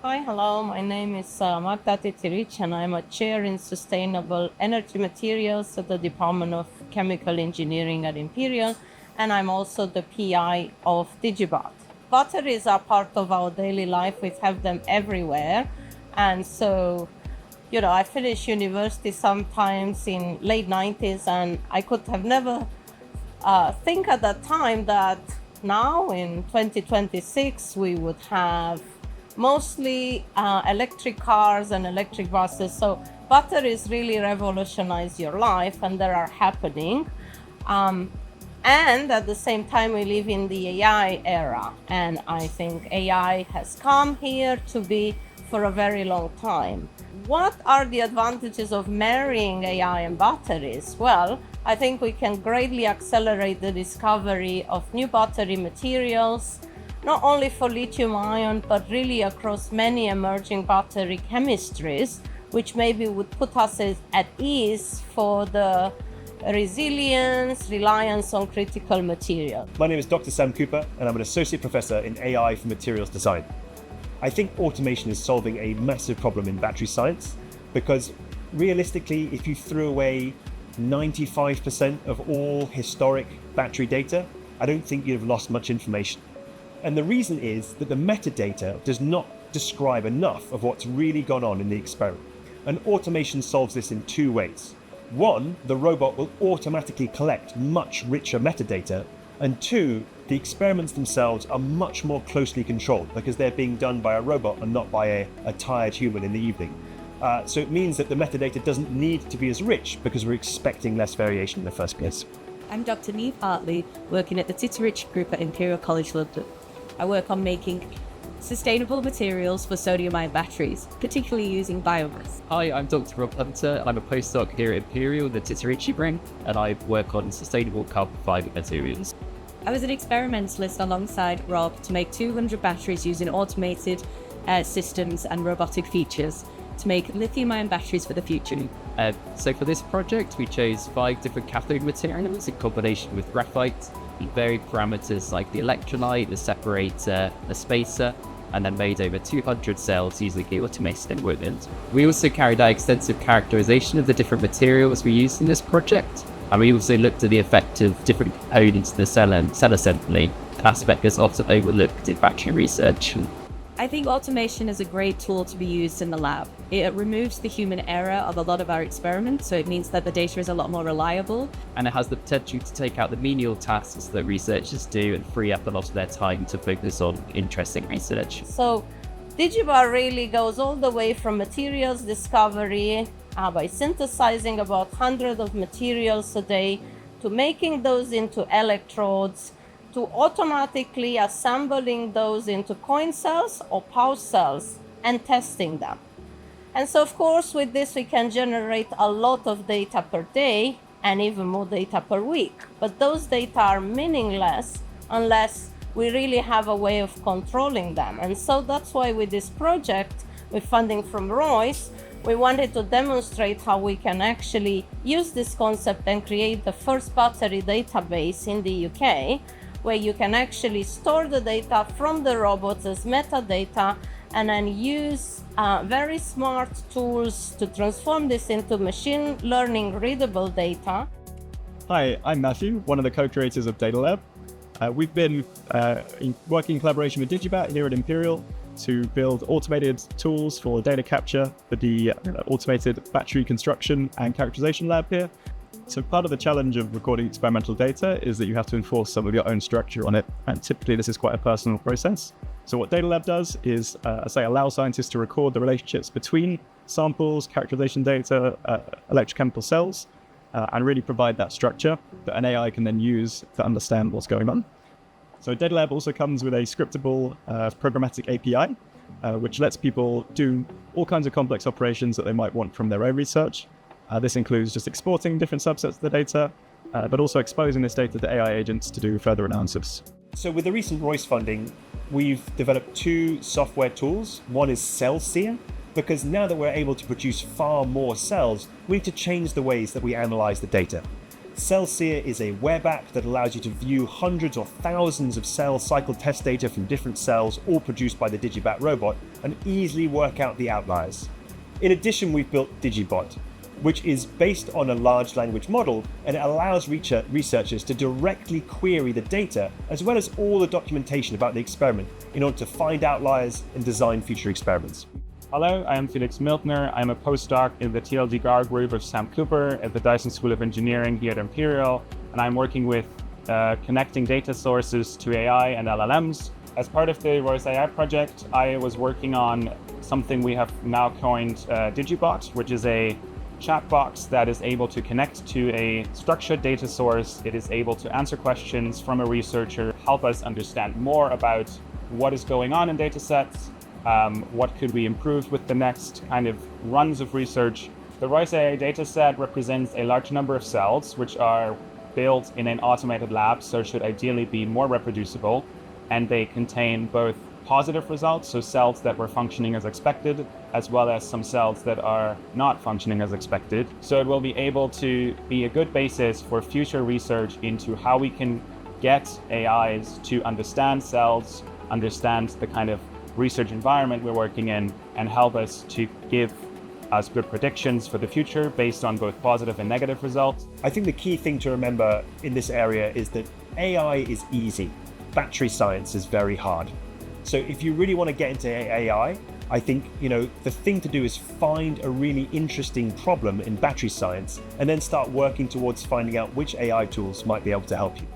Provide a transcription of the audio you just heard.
Hi, hello. My name is Magda Titirich, and I'm a chair in Sustainable Energy Materials at the Department of Chemical Engineering at Imperial, and I'm also the PI of DIGIBAT. Batteries are part of our daily life. We have them everywhere. And so, I finished university sometimes in late 90s, and I could have never think at that time that now in 2026 we would have mostly electric cars and electric buses. So batteries really revolutionize your life, and they are happening. And at the same time, we live in the AI era, and I think AI has come here to be for a very long time. What are the advantages of marrying AI and batteries? Well, I think we can greatly accelerate the discovery of new battery materials, not only for lithium-ion, but really across many emerging battery chemistries, which maybe would put us at ease for the reliance on critical material. My name is Dr. Sam Cooper, and I'm an associate professor in AI for materials design. I think automation is solving a massive problem in battery science, because realistically, if you threw away 95% of all historic battery data, I don't think you'd have lost much information. And the reason is that the metadata does not describe enough of what's really gone on in the experiment. And automation solves this in two ways. One, the robot will automatically collect much richer metadata. And two, the experiments themselves are much more closely controlled because they're being done by a robot and not by a tired human in the evening. So it means that the metadata doesn't need to be as rich because we're expecting less variation in the first place. I'm Dr. Neve Hartley, working at the Titirich Group at Imperial College London. I work on making sustainable materials for sodium-ion batteries, particularly using biomass. Hi, I'm Dr. Rob Hunter. I'm a postdoc here at Imperial, the Titirich Group, and I work on sustainable carbon fiber materials. I was an experimentalist alongside Rob to make 200 batteries using automated systems and robotic features to make lithium-ion batteries for the future. So for this project, we chose 5 different cathode materials in combination with graphite, varied parameters like the electrolyte, the separator, the spacer, and then made over 200 cells using the automated equipment. We also carried out extensive characterization of the different materials we used in this project, and we also looked at the effect of different components in the cell assembly, an aspect that's often overlooked in battery research. I think automation is a great tool to be used in the lab. It removes the human error of a lot of our experiments, so it means that the data is a lot more reliable. And it has the potential to take out the menial tasks that researchers do and free up a lot of their time to focus on interesting research. So DIGIBAT really goes all the way from materials discovery by synthesizing about 100 of materials a day to making those into electrodes, to automatically assembling those into coin cells or pouch cells and testing them. And so, of course, with this, we can generate a lot of data per day and even more data per week. But those data are meaningless unless we really have a way of controlling them. And so that's why with this project, with funding from Royce, we wanted to demonstrate how we can actually use this concept and create the first battery database in the UK, where you can actually store the data from the robots as metadata and then use very smart tools to transform this into machine learning readable data. Hi, I'm Matthew, one of the co-creators of Data Lab. We've been working in collaboration with DIGIBAT here at Imperial to build automated tools for data capture for the automated battery construction and characterization lab here. So part of the challenge of recording experimental data is that you have to enforce some of your own structure on it, and typically this is quite a personal process. So what Data Lab does is, allow scientists to record the relationships between samples, characterization data, electrochemical cells, and really provide that structure that an AI can then use to understand what's going on. So Data Lab also comes with a scriptable programmatic API, which lets people do all kinds of complex operations that they might want from their own research. This includes just exporting different subsets of the data, but also exposing this data to AI agents to do further analysis. So with the recent Royce funding, we've developed 2 software tools. One is CellSeer, because now that we're able to produce far more cells, we need to change the ways that we analyze the data. CellSeer is a web app that allows you to view hundreds or thousands of cell cycle test data from different cells, all produced by the DIGIBAT robot, and easily work out the outliers. In addition, we've built DIGIBAT, which is based on a large language model, and it allows researchers to directly query the data as well as all the documentation about the experiment in order to find outliers and design future experiments. Hello, I am Felix Miltner. I'm a postdoc in the TLD-GAR group of Sam Cooper at the Dyson School of Engineering here at Imperial, and I'm working with connecting data sources to AI and LLMs. As part of the Royce AI project, I was working on something we have now coined DIGIBAT, which is a chat box that is able to connect to a structured data source. It is able to answer questions from a researcher, help us understand more about what is going on in data sets, what could we improve with the next kind of runs of research. The Royce AI dataset represents a large number of cells which are built in an automated lab, so should ideally be more reproducible, and they contain both positive results, so cells that were functioning as expected, as well as some cells that are not functioning as expected. So it will be able to be a good basis for future research into how we can get AIs to understand cells, understand the kind of research environment we're working in, and help us to give us good predictions for the future based on both positive and negative results. I think the key thing to remember in this area is that AI is easy. Battery science is very hard. So if you really want to get into AI, I think, the thing to do is find a really interesting problem in battery science and then start working towards finding out which AI tools might be able to help you.